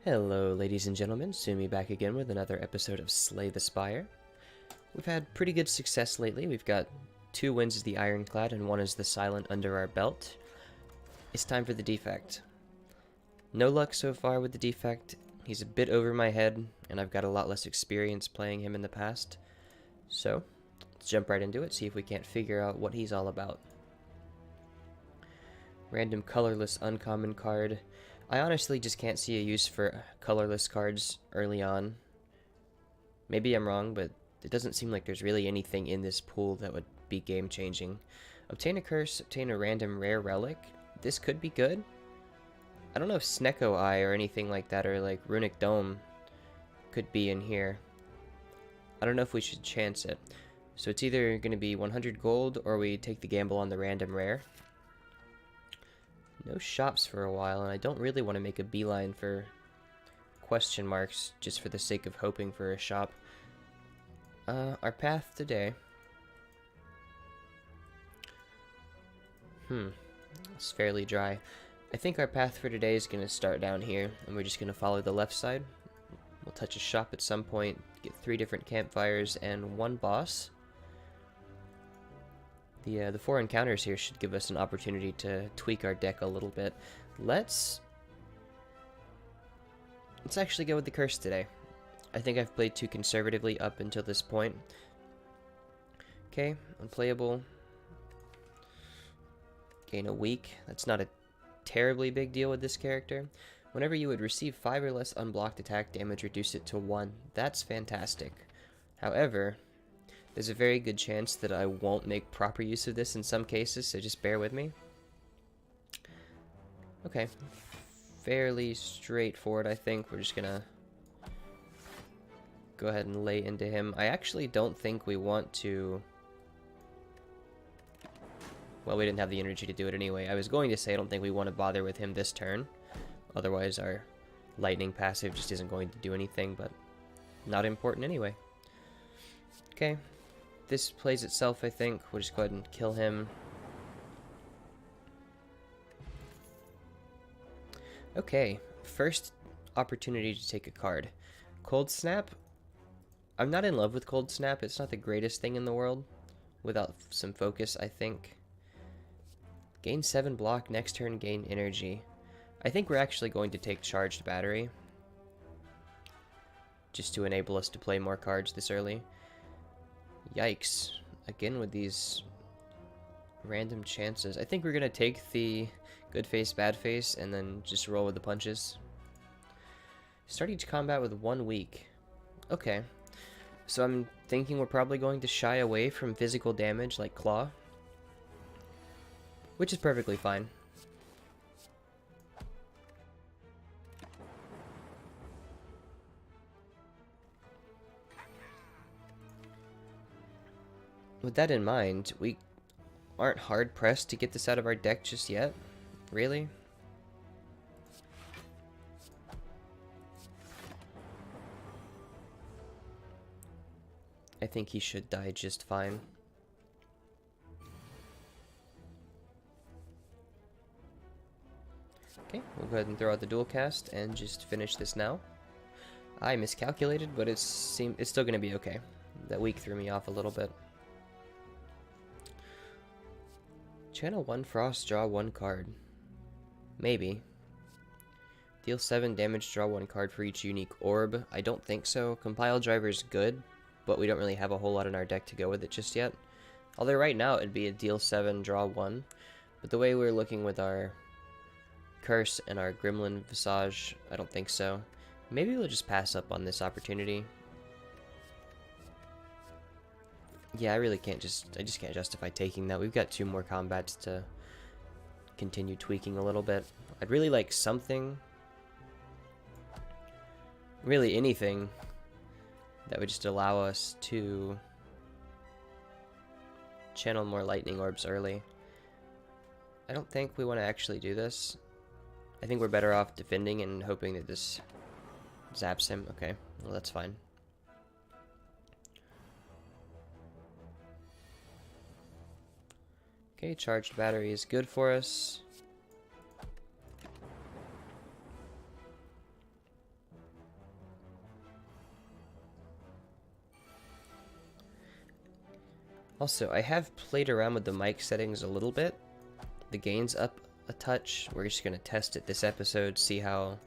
Hello, ladies and gentlemen. Sumi back again with another episode of Slay the Spire. We've had pretty good success lately. We've got 2 wins as the Ironclad and 1 as the Silent under our belt. It's time for the defect. No luck so far with the defect. He's a bit over my head, and I've got a lot less experience playing him in the past. So, let's jump right into it, see if we can't figure out what he's all about. Random colorless uncommon card. I honestly just can't see a use for colorless cards early on. Maybe I'm wrong, but it doesn't seem like there's really anything in this pool that would be game-changing. Obtain a curse, obtain a random rare relic. This could be good. I don't know if Snecko Eye or anything like that, or like Runic Dome could be in here. I don't know if we should chance it. So it's either going to be 100 gold, or we take the gamble on the random rare. No shops for a while, and I don't really want to make a beeline for question marks just for the sake of hoping for a shop. Our path today. It's fairly dry. I think our path for today is going to start down here, and we're just going to follow the left side. We'll touch a shop at some point, get 3 different campfires, and 1 boss. The 4 encounters here should give us an opportunity to tweak our deck a little bit. Let's actually go with the curse today. I think I've played too conservatively up until this point. Okay, unplayable. Gain a week. That's not a terribly big deal with this character. Whenever you would receive 5 or less unblocked attack damage, reduce it to 1. That's fantastic. However, there's a very good chance that I won't make proper use of this in some cases, so just bear with me. Okay, fairly straightforward, I think. We're just gonna go ahead and lay into him. I actually don't think we want to... Well, we didn't have the energy to do it anyway. I was going to say I don't think we want to bother with him this turn. Otherwise, our lightning passive just isn't going to do anything, but not important anyway. Okay. This plays itself, I think. We'll just go ahead and kill him. Okay, first opportunity to take a card. Cold Snap. I'm not in love with Cold Snap. It's not the greatest thing in the world. Without some focus, I think. Gain 7 block, next turn gain energy. I think we're actually going to take Charged Battery. Just to enable us to play more cards this early. Yikes. Again with these random chances. I think we're going to take the good face, bad face, and then just roll with the punches. Start each combat with 1 week. Okay. So I'm thinking we're probably going to shy away from physical damage like Claw. Which is perfectly fine. With that in mind, we aren't hard-pressed to get this out of our deck just yet. Really? I think he should die just fine. Okay, we'll go ahead and throw out the dual cast and just finish this now. I miscalculated, but it's still going to be okay. That week threw me off a little bit. Channel 1 Frost, draw 1 card. Maybe. Deal 7 damage, draw 1 card for each unique orb. I don't think so. Compile Driver's good, but we don't really have a whole lot in our deck to go with it just yet. Although right now it'd be a deal 7, draw 1. But the way we're looking with our Curse and our Gremlin Visage, I don't think so. Maybe we'll just pass up on this opportunity. Yeah, I just can't justify taking that. We've got 2 more combats to continue tweaking a little bit. I'd really like something, really anything, that would just allow us to channel more lightning orbs early. I don't think we want to actually do this. I think we're better off defending and hoping that this zaps him. Okay, well that's fine. Okay, charged battery is good for us. Also, I have played around with the mic settings a little bit. The gain's up a touch. We're just going to test it this episode, see how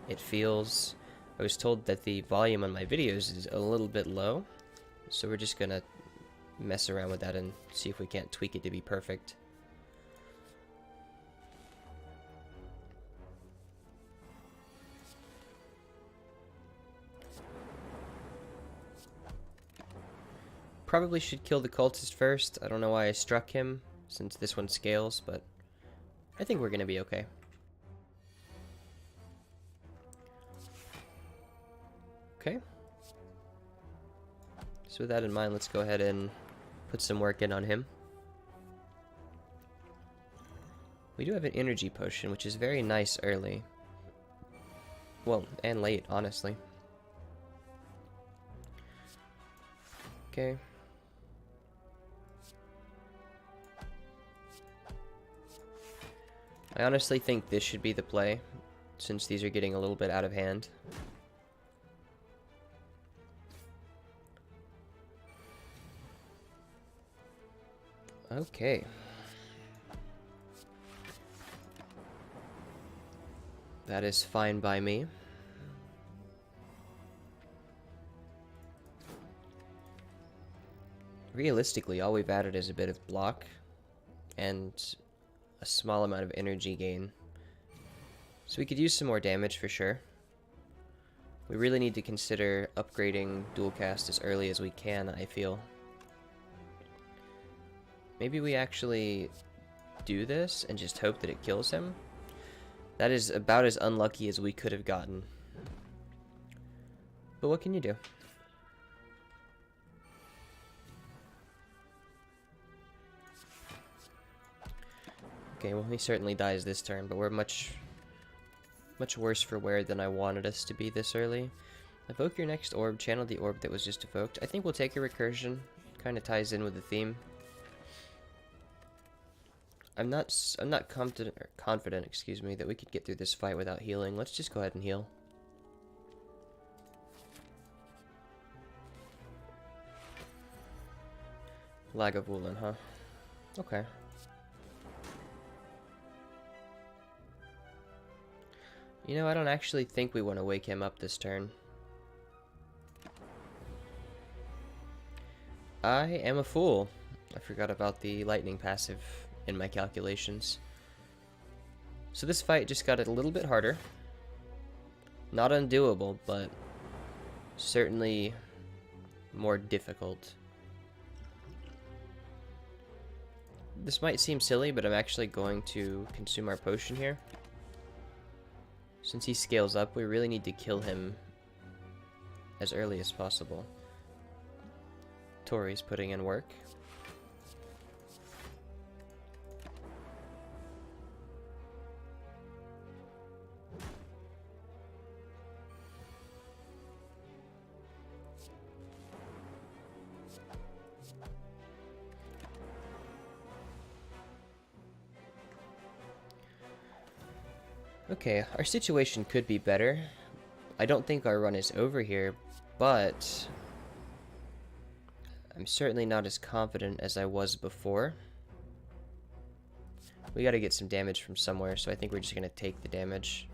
it feels. I was told that the volume on my videos is a little bit low, so we're just going to mess around with that and see if we can't tweak it to be perfect. Probably should kill the cultist first. I don't know why I struck him, since this one scales, but I think we're going to be okay. Okay. So with that in mind, let's go ahead and put some work in on him. We do have an energy potion, which is very nice early. Well, and late, honestly. Okay. I honestly think this should be the play, since these are getting a little bit out of hand. Okay. That is fine by me. Realistically, all we've added is a bit of block and a small amount of energy gain. So we could use some more damage for sure. We really need to consider upgrading dual cast as early as we can, I feel. Maybe we actually do this and just hope that it kills him. That is about as unlucky as we could have gotten. But what can you do? Okay, well, he certainly dies this turn, but we're much worse for wear than I wanted us to be this early. Evoke your next orb, channel the orb that was just evoked. I think we'll take a recursion. Kind of ties in with the theme. I'm not confident, excuse me, that we could get through this fight without healing. Let's just go ahead and heal. Lag of Woolen, huh? Okay. You know, I don't actually think we want to wake him up this turn. I am a fool. I forgot about the lightning passive in my calculations. So this fight just got a little bit harder. Not undoable, but certainly more difficult. This might seem silly, but I'm actually going to consume our potion here. Since he scales up, we really need to kill him as early as possible. Tori's putting in work. Okay, our situation could be better. I don't think our run is over here, but I'm certainly not as confident as I was before. We gotta get some damage from somewhere, so I think we're just gonna take the damage.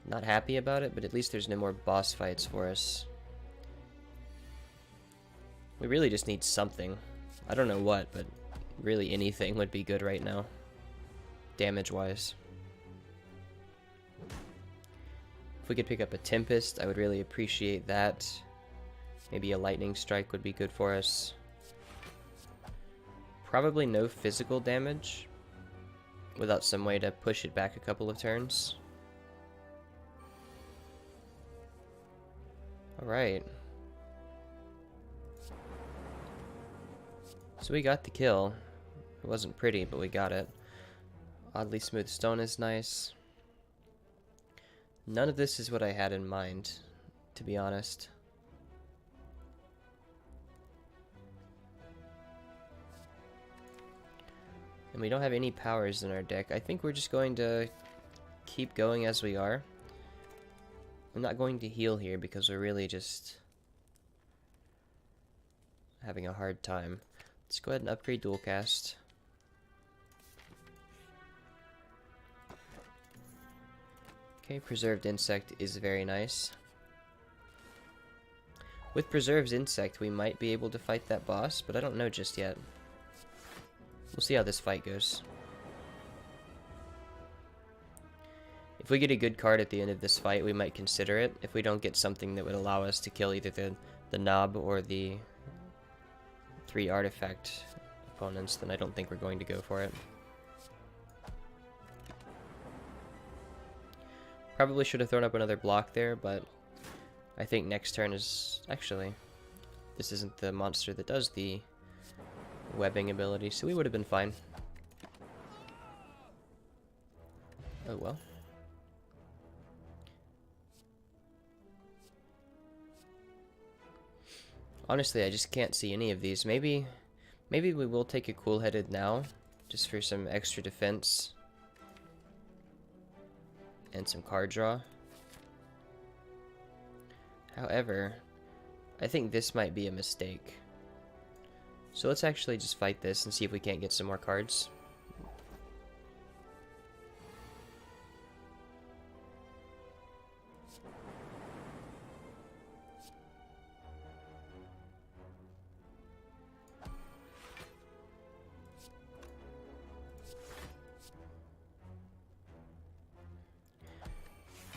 Not happy about it, but at least there's no more boss fights for us. We really just need something. I don't know what, but really anything would be good right now. Damage-wise. If we could pick up a Tempest, I would really appreciate that. Maybe a Lightning Strike would be good for us. Probably no physical damage without some way to push it back a couple of turns. Alright. So we got the kill. It wasn't pretty, but we got it. Oddly smooth stone is nice. None of this is what I had in mind, to be honest. And we don't have any powers in our deck. I think we're just going to keep going as we are. I'm not going to heal here because we're really just having a hard time. Let's go ahead and upgrade dual cast. Okay, preserved insect is very nice. With preserved insect, we might be able to fight that boss, but I don't know just yet. We'll see how this fight goes. If we get a good card at the end of this fight, we might consider it. If we don't get something that would allow us to kill either the knob or the 3 artifact opponents, then I don't think we're going to go for it. Probably should have thrown up another block there, but I think next turn is... Actually, this isn't the monster that does the webbing ability, so we would have been fine. Oh well. Honestly, I just can't see any of these. Maybe we will take a cool-headed now, just for some extra defense and some card draw. However, I think this might be a mistake. So let's actually just fight this and see if we can't get some more cards.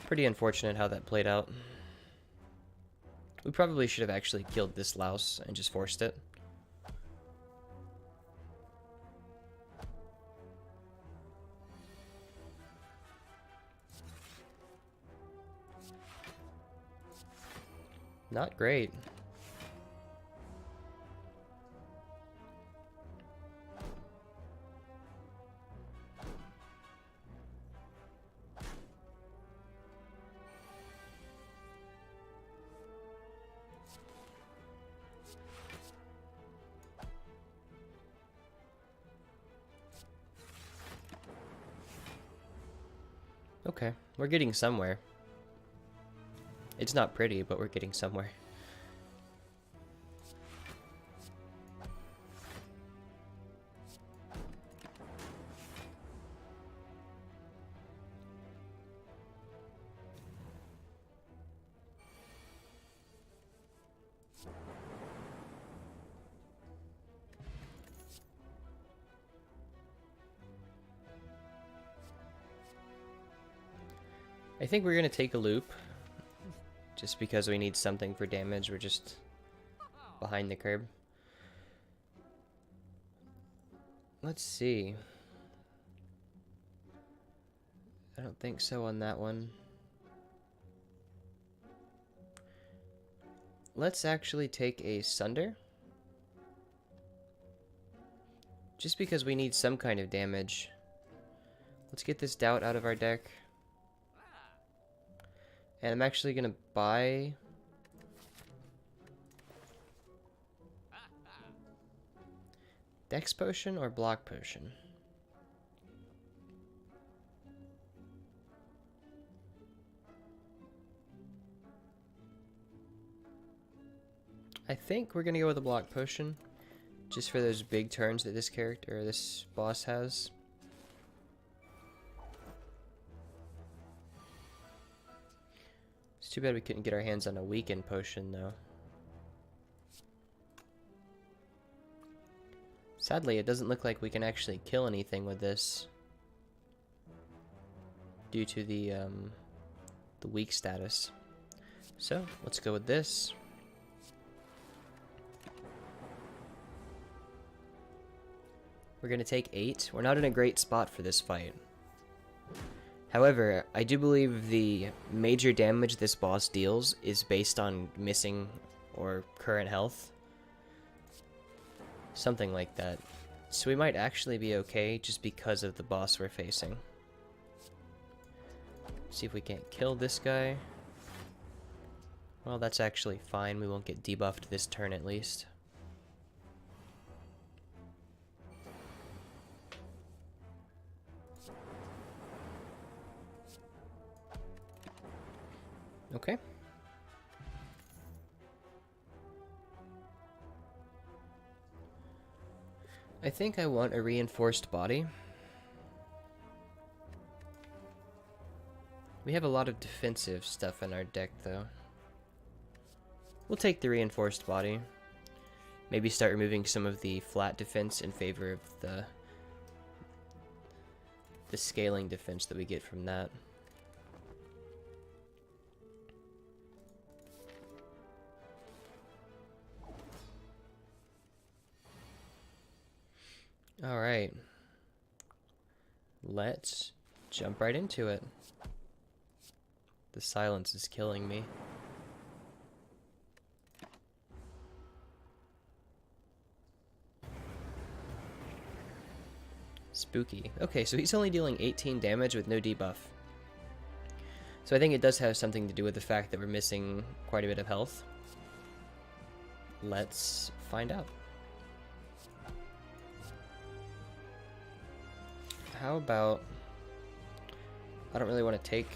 Pretty unfortunate how that played out. We probably should have actually killed this louse and just forced it. Not great. Okay, we're getting somewhere. It's not pretty, but we're getting somewhere. I think we're gonna take a loop, just because we need something for damage. We're just behind the curb. Let's see. I don't think so on that one. Let's actually take a Sunder. Just because we need some kind of damage. Let's get this Doubt out of our deck. And I'm actually gonna buy... Dex Potion or Block Potion? I think we're gonna go with a Block Potion, just for those big turns that this character or this boss has. It's too bad we couldn't get our hands on a weakened potion, though. Sadly, it doesn't look like we can actually kill anything with this, due to the weak status. So, let's go with this. We're gonna take 8. We're not in a great spot for this fight. However, I do believe the major damage this boss deals is based on missing or current health. Something like that. So we might actually be okay just because of the boss we're facing. See if we can't kill this guy. Well, that's actually fine. We won't get debuffed this turn at least. Okay. I think I want a reinforced body. We have a lot of defensive stuff in our deck, though. We'll take the reinforced body. Maybe start removing some of the flat defense in favor of the scaling defense that we get from that. Alright. Let's jump right into it. The silence is killing me. Spooky. Okay, so he's only dealing 18 damage with no debuff. So I think it does have something to do with the fact that we're missing quite a bit of health. Let's find out. How about... I don't really want to take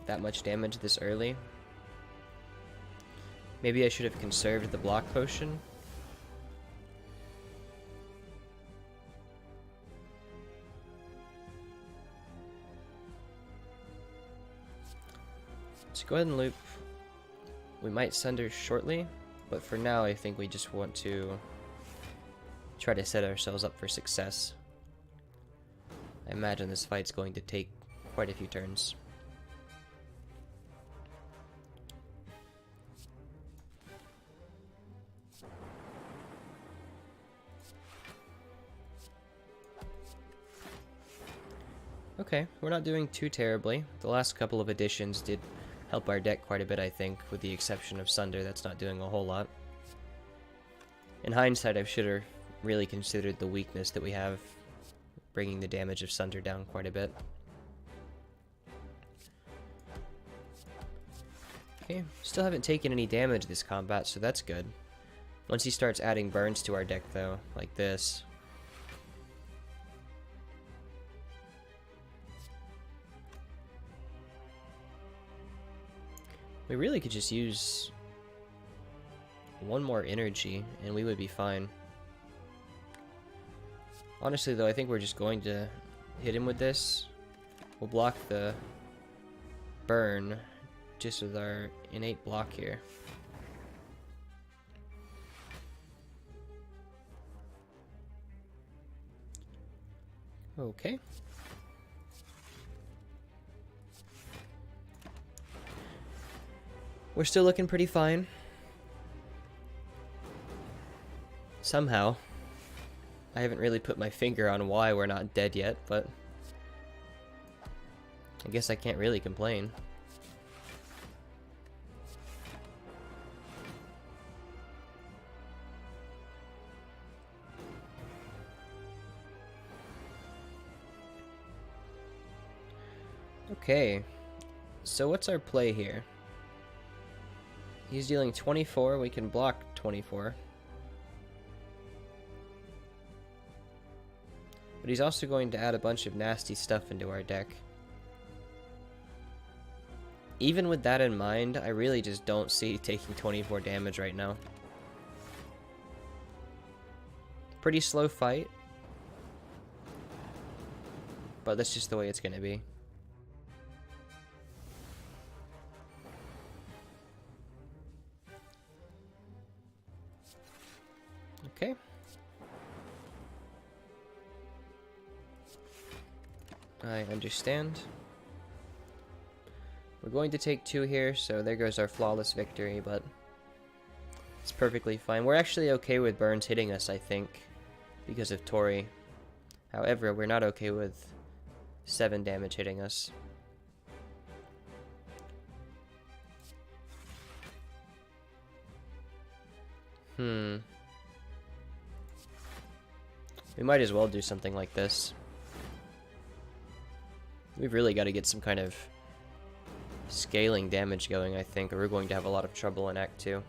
that much damage this early. Maybe I should have conserved the block potion. Let's go ahead and loop. We might sunder shortly, but for now I think we just want to try to set ourselves up for success. I imagine this fight's going to take quite a few turns. Okay, we're not doing too terribly. The last couple of additions did help our deck quite a bit, I think, with the exception of Sunder. That's not doing a whole lot. In hindsight, I should have really considered the weakness that we have, bringing the damage of Sunder down quite a bit. Okay, still haven't taken any damage this combat, so that's good. Once he starts adding burns to our deck, though, like this... we really could just use one more energy and we would be fine. Honestly though, I think we're just going to hit him with this. We'll block the burn just with our innate block here. Okay. We're still looking pretty fine. Somehow. I haven't really put my finger on why we're not dead yet, but I guess I can't really complain. Okay, so what's our play here? He's dealing 24, we can block 24. But he's also going to add a bunch of nasty stuff into our deck. Even with that in mind, I really just don't see taking 24 damage right now. Pretty slow fight. But that's just the way it's gonna be. Okay. I understand. We're going to take 2 here, so there goes our flawless victory, but it's perfectly fine. We're actually okay with Burns hitting us, I think, because of Tori. However, we're not okay with 7 damage hitting us. We might as well do something like this. We've really got to get some kind of scaling damage going, I think, or we're going to have a lot of trouble in Act 2.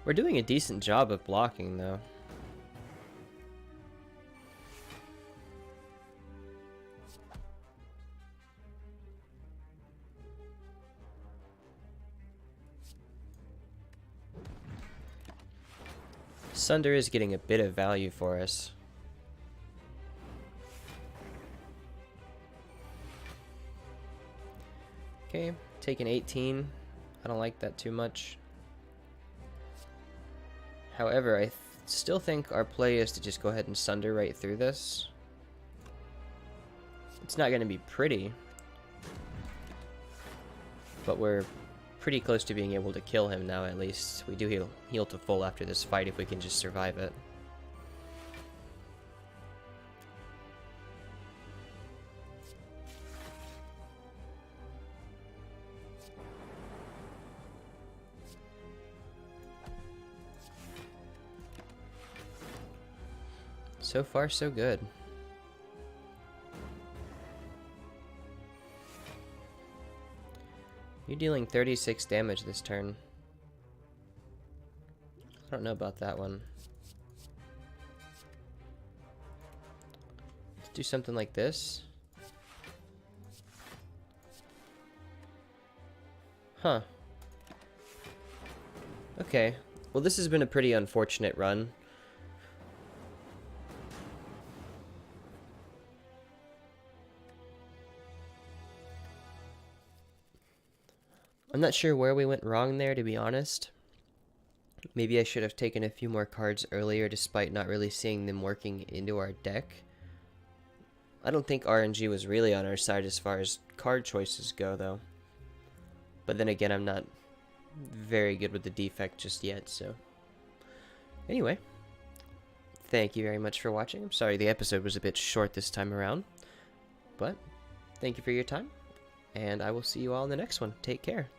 We're doing a decent job of blocking, though. Sunder is getting a bit of value for us. Okay, taking 18. I don't like that too much. However, I still think our play is to just go ahead and Sunder right through this. It's not going to be pretty, but we're pretty close to being able to kill him now, at least. We do heal to full after this fight if we can just survive it. So far, so good. You're dealing 36 damage this turn. I don't know about that one. Let's do something like this. Huh. Okay. Well, this has been a pretty unfortunate run. I'm not sure where we went wrong there, to be honest. Maybe I should have taken a few more cards earlier despite not really seeing them working into our deck. I don't think RNG was really on our side as far as card choices go, though. But then again, I'm not very good with the defect just yet, so... Anyway, thank you very much for watching. I'm sorry the episode was a bit short this time around, but thank you for your time, and I will see you all in the next one. Take care.